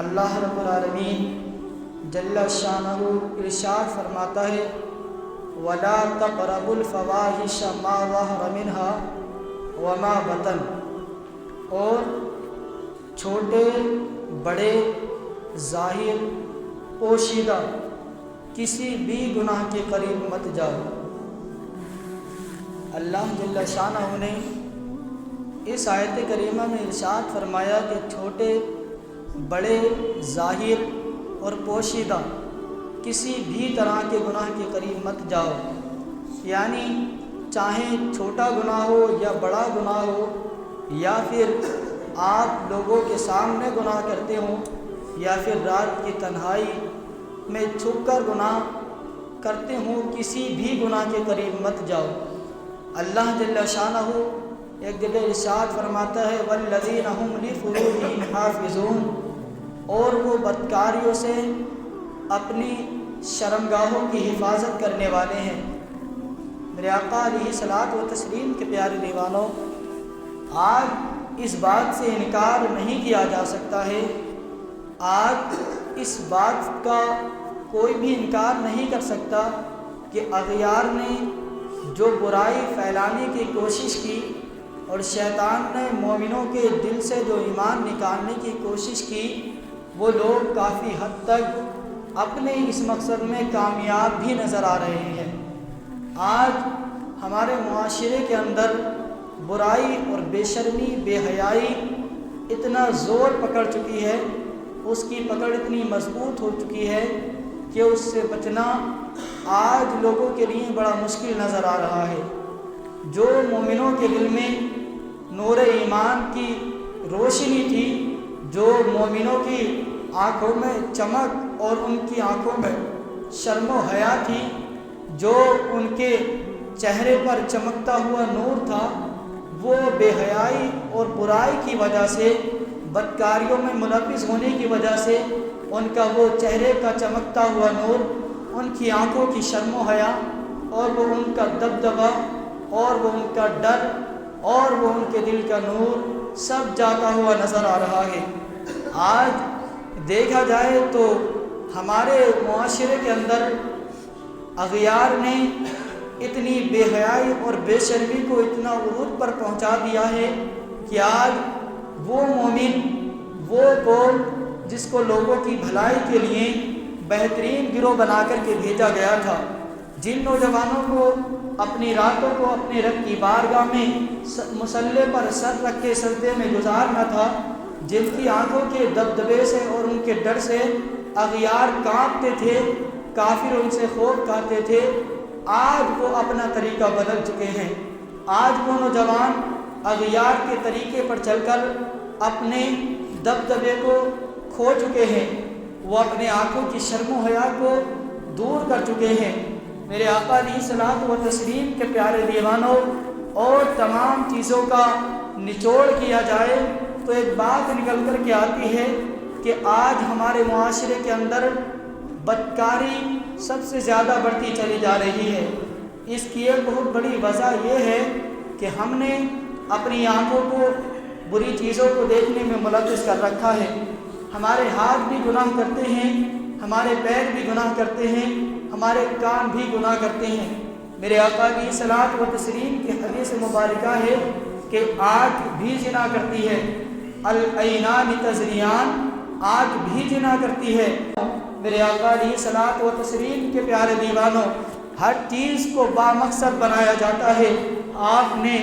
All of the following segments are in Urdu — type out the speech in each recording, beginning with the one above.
اللہ رب العالمین جل شانہ ارشاد فرماتا ہے وَلَا تَقْرَبُوا الْفَوَاحِشَ مَا ظَهَرَ مِنْهَا وَمَا بَطَنَ، اور چھوٹے بڑے ظاہر پوشیدہ کسی بھی گناہ کے قریب مت جاؤ۔ اللہ جل شانہ نے اس آیت کریمہ میں ارشاد فرمایا کہ چھوٹے بڑے ظاہر اور پوشیدہ کسی بھی طرح کے گناہ کے قریب مت جاؤ، یعنی چاہے چھوٹا گناہ ہو یا بڑا گناہ ہو، یا پھر آپ لوگوں کے سامنے گناہ کرتے ہوں، یا پھر رات کی تنہائی میں چھپ کر گناہ کرتے ہوں، کسی بھی گناہ کے قریب مت جاؤ۔ اللہ جل شانہ ایک جگہ ارشاد فرماتا ہے والذین هم لفروجہم حافظون، اور وہ بدکاریوں سے اپنی شرمگاہوں کی حفاظت کرنے والے ہیں۔ میرے آقا علیہ الصلوۃ والتسلیم کے پیارے دیوانوں، آج اس بات سے انکار نہیں کیا جا سکتا ہے، آج اس بات کا کوئی بھی انکار نہیں کر سکتا کہ اغیار نے جو برائی پھیلانے کی کوشش کی اور شیطان نے مومنوں کے دل سے جو ایمان نکالنے کی کوشش کی، وہ لوگ کافی حد تک اپنے اس مقصد میں کامیاب بھی نظر آ رہے ہیں۔ آج ہمارے معاشرے کے اندر برائی اور بے شرمی بے حیائی اتنا زور پکڑ چکی ہے، اس کی پکڑ اتنی مضبوط ہو چکی ہے کہ اس سے بچنا آج لوگوں کے لیے بڑا مشکل نظر آ رہا ہے۔ جو مومنوں کے دل میں نور ایمان کی روشنی تھی، جو مومنوں کی آنکھوں میں چمک اور ان کی آنکھوں میں شرم و حیا تھی، جو ان کے چہرے پر چمکتا ہوا نور تھا، وہ بے حیائی اور برائی کی وجہ سے، بدکاریوں میں ملوث ہونے کی وجہ سے ان کا وہ چہرے کا چمکتا ہوا نور، ان کی آنکھوں کی شرم و حیا، اور وہ ان کا دبدبہ، اور وہ ان کا ڈر، اور وہ ان کے دل کا نور سب جاتا ہوا نظر آ رہا ہے۔ آج دیکھا جائے تو ہمارے معاشرے کے اندر اغیار نے اتنی بے حیائی اور بے شرمی کو اتنا عروج پر پہنچا دیا ہے کہ آج وہ مومن، وہ قوم جس کو لوگوں کی بھلائی کے لیے بہترین گروہ بنا کر کے بھیجا گیا تھا، جن نوجوانوں کو اپنی راتوں کو اپنے رب کی بارگاہ میں مصلی پر سر رکھ کے سجدے میں گزارنا تھا، جن کی آنکھوں کے دبدبے سے اور ان کے ڈر سے اغیار کانپتے تھے، کافر ان سے خوف کھاتے تھے، آج وہ اپنا طریقہ بدل چکے ہیں۔ آج وہ نوجوان اغیار کے طریقے پر چل کر اپنے دبدبے کو کھو چکے ہیں، وہ اپنے آنکھوں کی شرم و حیا کو دور کر چکے ہیں۔ میرے آقا علیہ الصلوۃ والتسلیم کے پیارے دیوانوں، اور تمام چیزوں کا نچوڑ کیا جائے تو ایک بات نکل کر کے آتی ہے کہ آج ہمارے معاشرے کے اندر بدکاری سب سے زیادہ بڑھتی چلی جا رہی ہے۔ اس کی ایک بہت بڑی وجہ یہ ہے کہ ہم نے اپنی آنکھوں کو بری چیزوں کو دیکھنے میں ملوث کر رکھا ہے۔ ہمارے ہاتھ بھی گناہ کرتے ہیں، ہمارے پیر بھی گناہ کرتے ہیں، ہمارے کان بھی گناہ کرتے ہیں۔ میرے آقا کی صلوات و تسلیم کی حدیث مبارکہ ہے کہ آنکھ بھی زنا کرتی ہے، العینان تزنیان، آنکھ بھی زنا کرتی ہے۔ میرے آقا علیہ صلوات و تسلیم کے پیارے دیوانوں، ہر چیز کو بامقصد بنایا جاتا ہے۔ آپ نے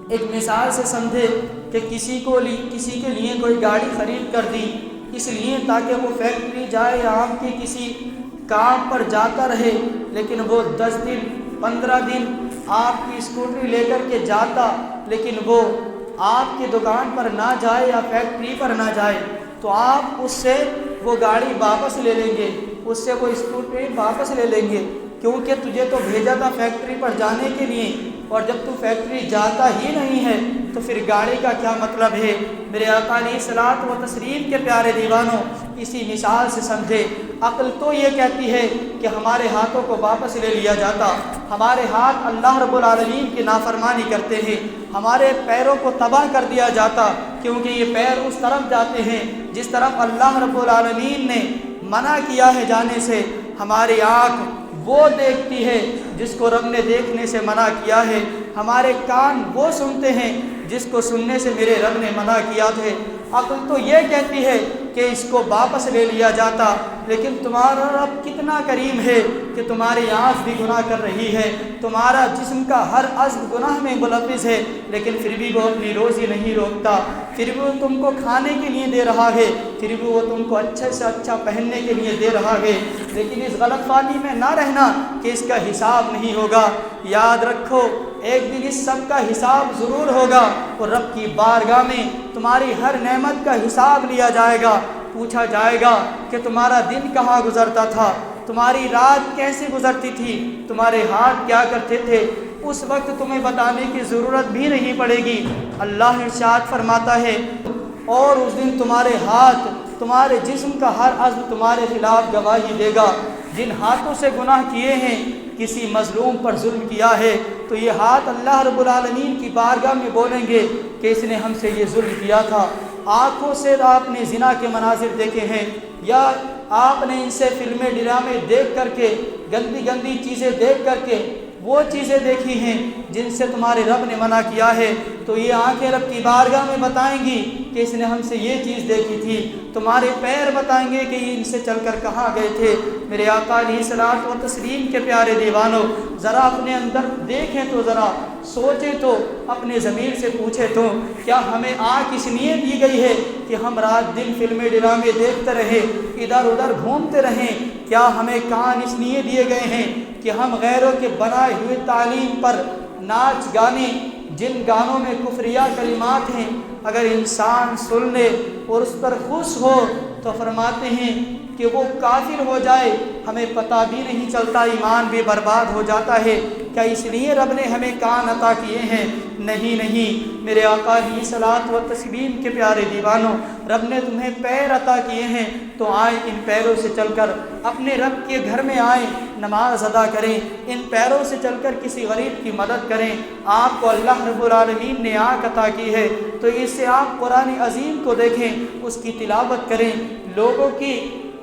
ایک مثال سے سمجھے کہ کسی کے لیے کوئی گاڑی خرید کر دی، اس لیے تاکہ وہ فیکٹری جائے یا آپ کے کسی کام پر جاتا رہے، لیکن وہ 10 دن 15 دن آپ کی اسکوٹری لے کر کے جاتا، لیکن وہ آپ کی دکان پر نہ جائے یا فیکٹری پر نہ جائے، تو آپ اس سے وہ گاڑی واپس لے لیں گے، اس سے وہ اسکوٹری واپس لے لیں گے، کیونکہ تجھے تو بھیجا تھا فیکٹری پر جانے کے لیے، اور جب تو فیکٹری جاتا ہی نہیں ہے تو پھر گاڑی کا کیا مطلب ہے؟ میرے آقا علیہ صلوات و تسلیم کے پیارے دیوانوں، اسی مثال سے سمجھے، عقل تو یہ کہتی ہے کہ ہمارے ہاتھوں کو واپس لے لیا جاتا، ہمارے ہاتھ اللہ رب العالمین کی نافرمانی کرتے ہیں، ہمارے پیروں کو تباہ کر دیا جاتا، کیونکہ یہ پیر اس طرف جاتے ہیں جس طرف اللہ رب العالمین نے منع کیا ہے جانے سے۔ ہماری آنکھ وہ دیکھتی ہے جس کو رب نے دیکھنے سے منع کیا ہے، ہمارے کان وہ سنتے ہیں جس کو سننے سے میرے رب نے منع کیا ہے۔ عقل تو یہ کہتی ہے کہ اس کو واپس لے لیا جاتا، لیکن تمہارا رب کتنا کریم ہے کہ تمہاری آنکھ بھی گناہ کر رہی ہے، تمہارا جسم کا ہر عضو گناہ میں ملوث ہے، لیکن پھر بھی وہ اپنی روزی نہیں روکتا، پھر بھی وہ تم کو کھانے کے لیے دے رہا ہے، پھر بھی وہ تم کو اچھے سے اچھا پہننے کے لیے دے رہا ہے۔ لیکن اس غلط فہمی میں نہ رہنا کہ اس کا حساب نہیں ہوگا۔ یاد رکھو ایک دن اس سب کا حساب ضرور ہوگا، اور رب کی بارگاہ میں تمہاری ہر نعمت کا حساب لیا جائے گا۔ پوچھا جائے گا کہ تمہارا دن کہاں گزرتا تھا، تمہاری رات کیسے گزرتی تھی، تمہارے ہاتھ کیا کرتے تھے، اس وقت تمہیں بتانے کی ضرورت بھی نہیں پڑے گی۔ اللہ ارشاد فرماتا ہے، اور اس دن تمہارے ہاتھ، تمہارے جسم کا ہر عضو تمہارے خلاف گواہی دے گا۔ جن ہاتھوں سے گناہ کیے ہیں، کسی مظلوم پر ظلم کیا ہے، تو یہ ہاتھ اللہ رب العالمین کی بارگاہ میں بولیں گے کہ اس نے ہم سے یہ ظلم کیا تھا۔ آنکھوں سے آپ نے زنا کے مناظر دیکھے ہیں، یا آپ نے ان سے فلمیں ڈرامے دیکھ کر کے، گندی گندی چیزیں دیکھ کر کے وہ چیزیں دیکھی ہیں جن سے تمہارے رب نے منع کیا ہے، تو یہ آنکھیں رب کی بارگاہ میں بتائیں گی کہ اس نے ہم سے یہ چیز دیکھی تھی۔ تمہارے پیر بتائیں گے کہ یہ ان سے چل کر کہاں گئے تھے۔ میرے آقا علیہ الصلوۃ والتسلیم کے پیارے دیوانوں، ذرا اپنے اندر دیکھیں تو، ذرا سوچیں تو، اپنے ضمیر سے پوچھیں تو، کیا ہمیں آنکھ اس لیے دی گئی ہے کہ ہم رات دن فلمیں ڈرامے دیکھتے رہیں، ادھر ادھر گھومتے رہیں؟ کیا ہمیں کان اس لیے دیے گئے ہیں کہ ہم غیروں کے بنائے ہوئے تعلیم پر ناچ گانے، جن گانوں میں کفریہ کلمات ہیں، اگر انسان سن لے اور اس پر خوش ہو تو فرماتے ہیں کہ وہ کافر ہو جائے، ہمیں پتہ بھی نہیں چلتا، ایمان بھی برباد ہو جاتا ہے؟ کیا اس لیے رب نے ہمیں کان عطا کیے ہیں؟ نہیں نہیں، میرے آقا علیہ الصلوۃ والتسلیم کے پیارے دیوانوں، رب نے تمہیں پیر عطا کیے ہیں، تو آئیں ان پیروں سے چل کر اپنے رب کے گھر میں آئیں، نماز ادا کریں، ان پیروں سے چل کر کسی غریب کی مدد کریں۔ آپ کو اللہ رب العالمین نے آنکھ عطا کی ہے، تو اس سے آپ قرآن عظیم کو دیکھیں، اس کی تلاوت کریں، لوگوں کی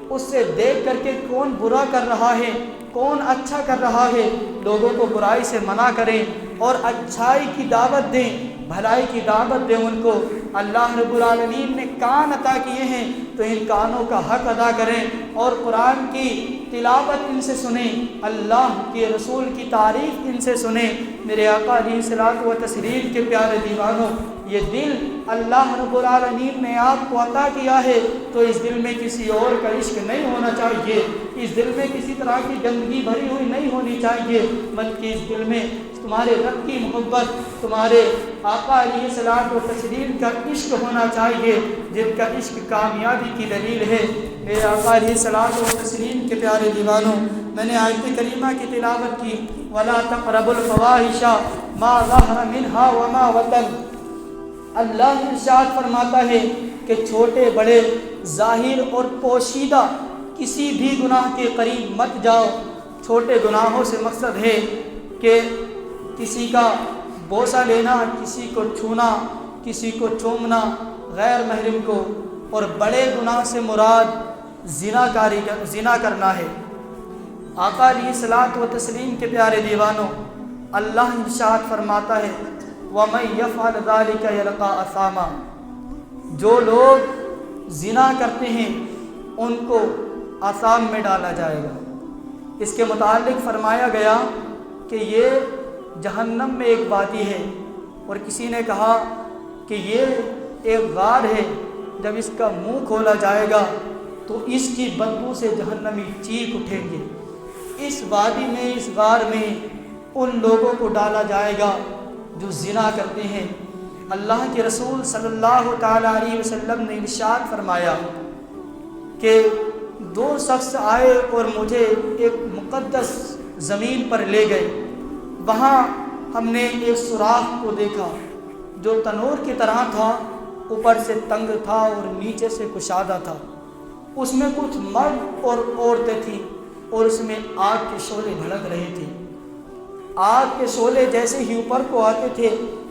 اس سے دیکھ کر کے کون برا کر رہا ہے، کون اچھا کر رہا ہے، لوگوں کو برائی سے منع کریں اور اچھائی کی دعوت دیں، بھلائی کی دعوت دیں ان کو۔ اللہ رب العالمین نے کان عطا کیے ہیں، تو ان کانوں کا حق ادا کریں اور قرآن کی تلاوت ان سے سنیں، اللہ کے رسول کی تعریف ان سے سنیں۔ میرے آقا علیہ الصلوۃ والتسلیم کے پیارے دیوانوں، یہ دل اللہ رب العالمین نے آپ کو عطا کیا ہے، تو اس دل میں کسی اور کا عشق نہیں ہونا چاہیے، اس دل میں کسی طرح کی گندگی بھری ہوئی نہیں ہونی چاہیے، بلکہ اس دل میں تمہارے رب کی محبت، تمہارے آقا علیہ الصلوۃ والتسلیم کا عشق ہونا چاہیے، جن کا عشق کامیابی کی دلیل ہے۔ میرے آقا علیہ الصلوۃ والتسلیم کے پیارے دیوانوں، میں نے آیت کریمہ کی تلاوت کی، وَلَا تَقْرَبُوا الْفَوَاحِشَ مَا ظَهَرَ مِنْهَا وَمَا بَطَنَ۔ اللہ ارشاد فرماتا ہے کہ چھوٹے بڑے، ظاہر اور پوشیدہ کسی بھی گناہ کے قریب مت جاؤ۔ چھوٹے گناہوں سے مقصد ہے کہ کسی کا بوسہ لینا، کسی کو چھونا، کسی کو چومنا، غیر محرم کو، اور بڑے گناہ سے مراد زنا کرنا ہے۔ آقا علیہ الصلوۃ والتسلیم کے پیارے دیوانوں، اللہ ارشاد فرماتا ہے، وَمَن يَفْعَلْ ذَلِكَ يَلْقَىٰ أَثَامًا۔ جو لوگ زنا کرتے ہیں ان کو آثام میں ڈالا جائے گا۔ اس کے متعلق فرمایا گیا کہ یہ جہنم میں ایک وادی ہے، اور کسی نے کہا کہ یہ ایک غار ہے، جب اس کا منہ کھولا جائے گا تو اس کی بدبو سے جہنمی چیخ اٹھیں گے۔ اس وادی میں، اس غار میں ان لوگوں کو ڈالا جائے گا جو زنا کرتے ہیں۔ اللہ کے رسول صلی اللہ تعالیٰ علیہ وسلم نے ارشاد فرمایا کہ دو شخص آئے اور مجھے ایک مقدس زمین پر لے گئے، وہاں ہم نے ایک سوراخ کو دیکھا جو تنور کی طرح تھا، اوپر سے تنگ تھا اور نیچے سے کشادہ تھا، اس میں کچھ مرد اور عورتیں تھیں، اور اس میں آگ کے شعلے بھڑک رہے تھے۔ آگ کے شعلے جیسے ہی اوپر کو آتے تھے،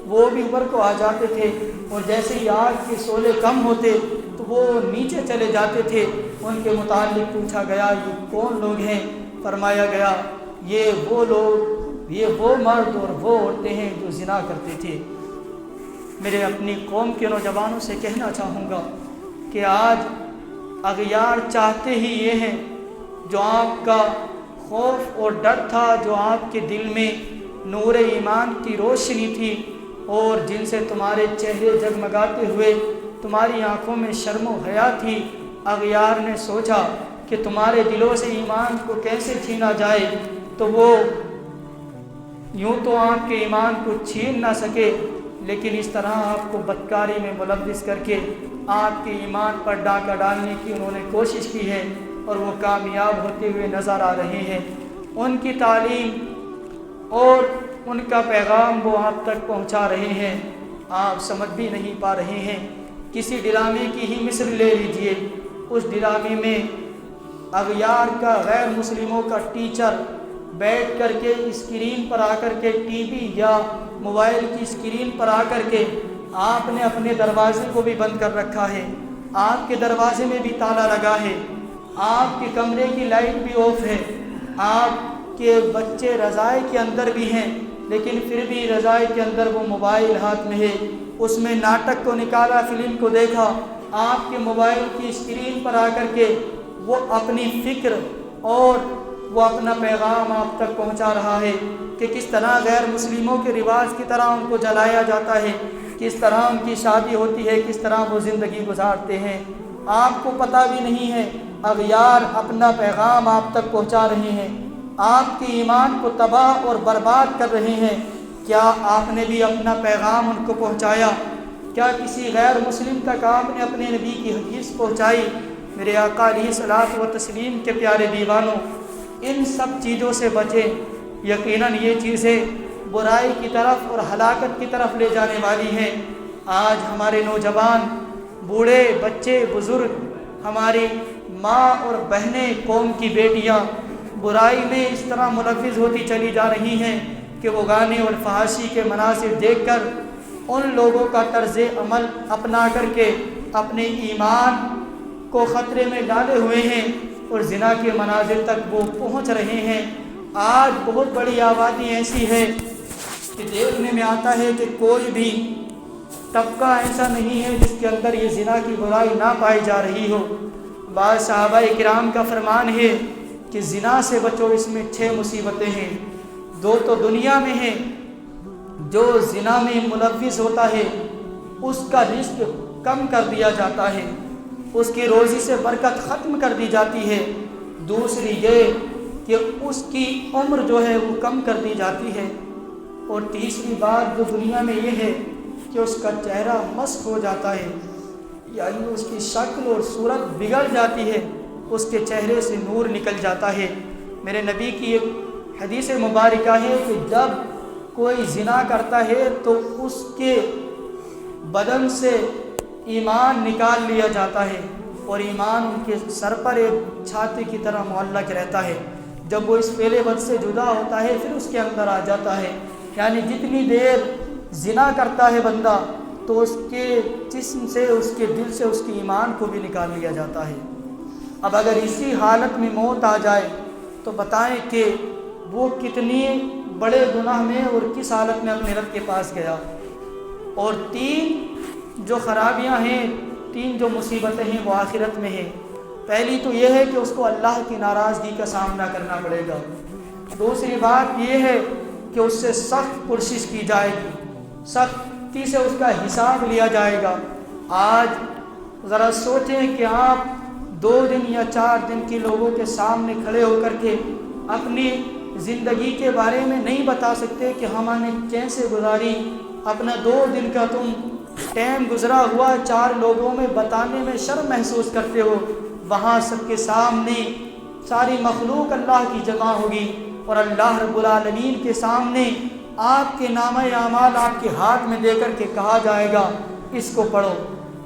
وہ بھی اوپر کو آ جاتے تھے، اور جیسے ہی آگ کے شعلے کم ہوتے تو وہ نیچے چلے جاتے تھے۔ ان کے متعلق پوچھا گیا یہ کون لوگ ہیں؟ فرمایا گیا یہ وہ لوگ، یہ وہ مرد اور وہ عورتیں ہیں جو زنا کرتے تھے۔ میرے اپنی قوم کے نوجوانوں سے کہنا چاہوں گا کہ آج اغیار چاہتے ہی یہ ہیں، جو آپ کا خوف اور ڈر تھا، جو آپ کے دل میں نور ایمان کی روشنی تھی، اور جن سے تمہارے چہرے جگمگاتے ہوئے تمہاری آنکھوں میں شرم و حیا تھی، اغیار نے سوچا کہ تمہارے دلوں سے ایمان کو کیسے چھینا جائے، تو وہ یوں تو آپ کے ایمان کو چھین نہ سکے، لیکن اس طرح آپ کو بدکاری میں ملوث کر کے آپ کے ایمان پر ڈاکہ ڈالنے کی انہوں نے کوشش کی ہے، اور وہ کامیاب ہوتے ہوئے نظر آ رہے ہیں۔ ان کی تعلیم اور ان کا پیغام وہ آپ تک پہنچا رہے ہیں، آپ سمجھ بھی نہیں پا رہے ہیں۔ کسی ڈرامے کی ہی مثل لے لیجئے، اس ڈرامے میں اغیار کا، غیر مسلموں کا ٹیچر بیٹھ کر کے اسکرین پر آ کر کے، ٹی وی یا موبائل کی اسکرین پر آ کر کے آپ نے اپنے دروازے کو بھی بند کر رکھا ہے، آپ کے دروازے میں بھی تالا لگا ہے، آپ کے کمرے کی لائٹ بھی آف ہے، آپ کے بچے رضائی کے اندر بھی ہیں، لیکن پھر بھی رضائی کے اندر وہ موبائل ہاتھ میں ہے، اس میں ناٹک کو نکالا، فلم کو دیکھا، آپ کے موبائل کی اسکرین پر آ کر کے وہ اپنی فکر اور وہ اپنا پیغام آپ تک پہنچا رہا ہے کہ کس طرح غیر مسلموں کے رواج کی طرح ان کو جلایا جاتا ہے، کس طرح ان کی شادی ہوتی ہے، کس طرح وہ زندگی گزارتے ہیں۔ آپ کو پتہ بھی نہیں ہے، اغیار اپنا پیغام آپ تک پہنچا رہے ہیں، آپ کے ایمان کو تباہ اور برباد کر رہے ہیں۔ کیا آپ نے بھی اپنا پیغام ان کو پہنچایا؟ کیا کسی غیر مسلم تک آپ نے اپنے نبی کی حدیث پہنچائی؟ میرے آقا علیہ الصلوۃ والتسلیم کے پیارے دیوانوں، ان سب چیزوں سے بچیں۔ یقیناً یہ چیزیں برائی کی طرف اور ہلاکت کی طرف لے جانے والی ہیں۔ آج ہمارے نوجوان، بوڑھے، بچے، بزرگ، ہماری ماں اور بہنیں، قوم کی بیٹیاں برائی میں اس طرح ملوث ہوتی چلی جا رہی ہیں کہ وہ گانے اور فحاشی کے مناظر دیکھ کر ان لوگوں کا طرز عمل اپنا کر کے اپنے ایمان کو خطرے میں ڈالے ہوئے ہیں، اور زنا کے مناظر تک وہ پہنچ رہے ہیں۔ آج بہت بڑی آبادی ایسی ہے کہ دیکھنے میں آتا ہے کہ کوئی بھی طبقہ ایسا نہیں ہے جس کے اندر یہ زنا کی برائی نہ پائی جا رہی ہو۔ بعض صحابہ کرام کا فرمان ہے کہ زنا سے بچو، اس میں 6 مصیبتیں ہیں۔ 2 تو دنیا میں ہیں، جو زنا میں ملوث ہوتا ہے اس کا رزق کم کر دیا جاتا ہے، اس کی روزی سے برکت ختم کر دی جاتی ہے۔ دوسری یہ کہ اس کی عمر جو ہے وہ کم کر دی جاتی ہے، اور تیسری بات جو دنیا میں یہ ہے کہ اس کا چہرہ مسخ ہو جاتا ہے، یعنی اس کی شکل اور صورت بگڑ جاتی ہے، اس کے چہرے سے نور نکل جاتا ہے۔ میرے نبی کی ایک حدیث مبارکہ ہے کہ جب کوئی زنا کرتا ہے تو اس کے بدن سے ایمان نکال لیا جاتا ہے، اور ایمان ان کے سر پر ایک چھاتی کی طرح معلق رہتا ہے۔ جب وہ اس فعل بد سے جدا ہوتا ہے پھر اس کے اندر آ جاتا ہے، یعنی جتنی دیر زنا کرتا ہے بندہ تو اس کے جسم سے، اس کے دل سے اس کے ایمان کو بھی نکال لیا جاتا ہے۔ اب اگر اسی حالت میں موت آ جائے تو بتائیں کہ وہ کتنی بڑے گناہ میں اور کس حالت میں اپنے رب کے پاس گیا۔ اور 3 جو خرابیاں ہیں، 3 جو مصیبتیں ہیں وہ آخرت میں ہیں۔ پہلی تو یہ ہے کہ اس کو اللہ کی ناراضگی کا سامنا کرنا پڑے گا۔ دوسری بات یہ ہے کہ اس سے سخت پرسش کی جائے گی، سختی سے اس کا حساب لیا جائے گا۔ آج ذرا سوچیں کہ آپ 2 دن یا 4 دن کے لوگوں کے سامنے کھڑے ہو کر کے اپنی زندگی کے بارے میں نہیں بتا سکتے کہ ہم نے کیسے گزاری، اپنا 2 دن کا تم ٹائم گزرا ہوا 4 لوگوں میں بتانے میں شرم محسوس کرتے ہو، وہاں سب کے سامنے ساری مخلوق اللہ کی جمع ہوگی، اور اللہ رب العالمین کے سامنے آپ کے نامہ اعمال آپ کے ہاتھ میں دے کر کے کہا جائے گا اس کو پڑھو۔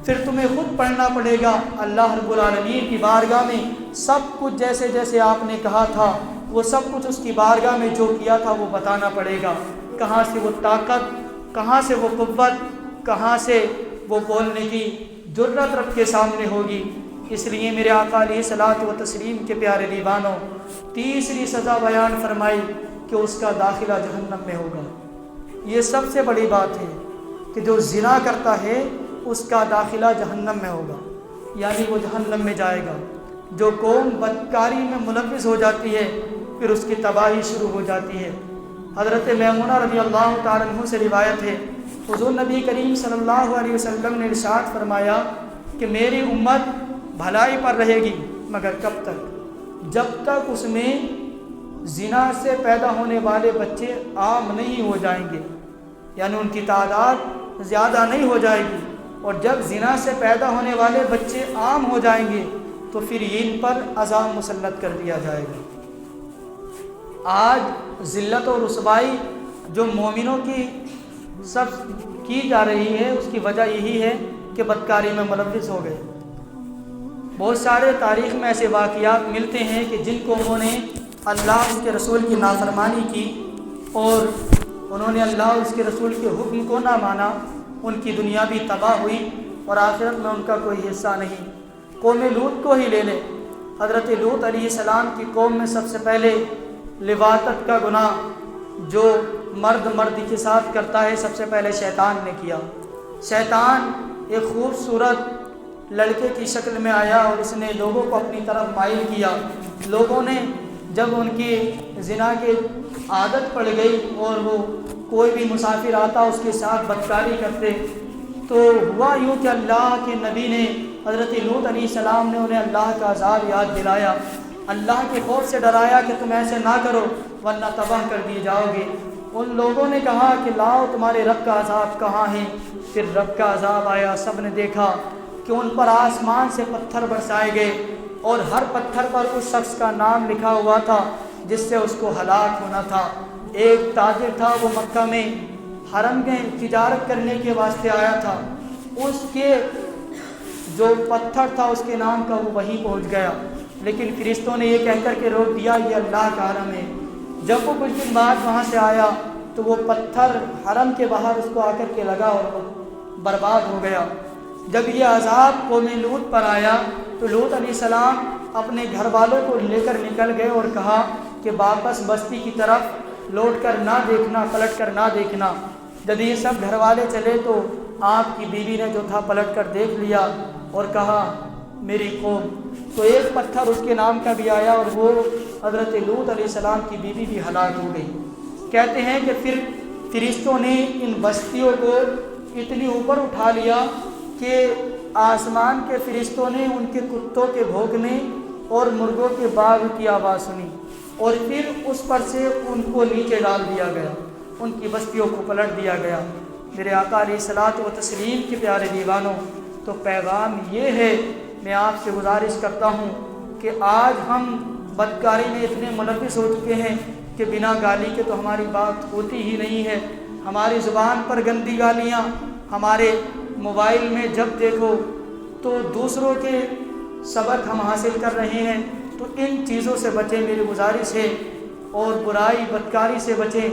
پھر تمہیں خود پڑھنا پڑے گا اللہ رب العالمین کی بارگاہ میں، سب کچھ جیسے جیسے آپ نے کہا تھا وہ سب کچھ اس کی بارگاہ میں جو کیا تھا وہ بتانا پڑے گا۔ کہاں سے وہ طاقت، کہاں سے وہ قوت، کہاں سے وہ بولنے کی جرت رب کے سامنے ہوگی۔ اس لیے میرے آقا علیہ صلاۃ و تسلیم کے پیارے دیوانوں، تیسری سزا بیان فرمائی کہ اس کا داخلہ جہنم میں ہوگا۔ یہ سب سے بڑی بات ہے کہ جو زنا کرتا ہے اس کا داخلہ جہنم میں ہوگا، یعنی وہ جہنم میں جائے گا۔ جو قوم بدکاری میں ملوث ہو جاتی ہے پھر اس کی تباہی شروع ہو جاتی ہے۔ حضرت میمونہ رضی اللہ تعالیٰ عنہ سے روایت ہے، حضور نبی کریم صلی اللہ علیہ وسلم نے ارشاد فرمایا کہ میری امت بھلائی پر رہے گی، مگر کب تک؟ جب تک اس میں زنا سے پیدا ہونے والے بچے عام نہیں ہو جائیں گے، یعنی ان کی تعداد زیادہ نہیں ہو جائے گی۔ اور جب زنا سے پیدا ہونے والے بچے عام ہو جائیں گے تو پھر ان پر عذاب مسلط کر دیا جائے گا۔ آج ذلت و رسوائی جو مومنوں کی سب کی جا رہی ہے، اس کی وجہ یہی ہے کہ بدکاری میں ملوث ہو گئے۔ بہت سارے تاریخ میں ایسے واقعات ملتے ہیں کہ جن قوموں نے اللہ اس کے رسول کی نافرمانی کی اور انہوں نے اللہ اس کے رسول کے حکم کو نہ مانا، ان کی دنیا بھی تباہ ہوئی اور آخرت میں ان کا کوئی حصہ نہیں۔ قوم لوط کو ہی لے لیں، حضرت لوط علیہ السلام کی قوم میں سب سے پہلے لواطت کا گناہ جو مرد کے ساتھ کرتا ہے سب سے پہلے شیطان نے کیا۔ شیطان ایک خوبصورت لڑکے کی شکل میں آیا اور اس نے لوگوں کو اپنی طرف مائل کیا۔ لوگوں نے جب ان کی زنا کی عادت پڑ گئی اور وہ کوئی بھی مسافر آتا اس کے ساتھ بدکاری کرتے، تو ہوا یوں کہ اللہ کے نبی نے حضرت لوط علیہ السلام نے انہیں اللہ کا عذاب یاد دلایا، اللہ کے خوف سے ڈرایا کہ تم ایسے نہ کرو ورنہ تباہ کر دیے جاؤ گے۔ ان لوگوں نے کہا کہ لاؤ تمہارے رب کا عذاب کہاں ہے؟ پھر رب کا عذاب آیا۔ سب نے دیکھا کہ ان پر آسمان سے پتھر برسائے گئے اور ہر پتھر پر اس شخص کا نام لکھا ہوا تھا جس سے اس کو ہلاک ہونا تھا۔ ایک تاجر تھا، وہ مکہ میں حرم میں تجارت کرنے کے واسطے آیا تھا، اس کے جو پتھر تھا اس کے نام کا وہ وہیں پہنچ گیا، لیکن فرشتوں نے یہ کہہ کر کے روک دیا یہ اللہ کا حرم ہے۔ جب وہ کچھ دن بعد وہاں سے آیا تو وہ پتھر حرم کے باہر اس کو آ کر کے لگا اور وہ برباد ہو گیا۔ جب یہ عذاب قوم لوط پر آیا تو لوط علیہ السلام اپنے گھر والوں کو لے کر نکل گئے اور کہا کہ واپس بستی کی طرف لوٹ کر نہ دیکھنا، پلٹ کر نہ دیکھنا۔ جب یہ سب گھر والے چلے تو آپ کی بیوی نے جو تھا پلٹ کر دیکھ لیا اور کہا میری قوم، تو ایک پتھر اس کے نام کا بھی آیا اور وہ حضرت لوط علیہ السلام کی بیوی بھی ہلاک ہو گئی۔ کہتے ہیں کہ پھر فرشتوں نے ان بستیوں کو اتنی اوپر اٹھا لیا کہ آسمان کے فرشتوں نے ان کے کتوں کے بھونکنے اور مرغوں کے باغ کی آواز سنی اور پھر اس پر سے ان کو نیچے ڈال دیا گیا، ان کی بستیوں کو پلٹ دیا گیا۔ میرے آقا علیہ صلاۃ و تسلیم کے پیارے دیوانوں، تو پیغام یہ ہے، میں آپ سے گزارش کرتا ہوں کہ آج ہم بدکاری میں اتنے ملوث ہو چکے ہیں کہ بنا گالی کے تو ہماری بات ہوتی ہی نہیں ہے۔ ہماری زبان پر گندی گالیاں، ہمارے موبائل میں جب دیکھو تو دوسروں کے سبق ہم حاصل کر رہے ہیں۔ تو ان چیزوں سے بچیں، میری گزارش ہے، اور برائی بدکاری سے بچیں۔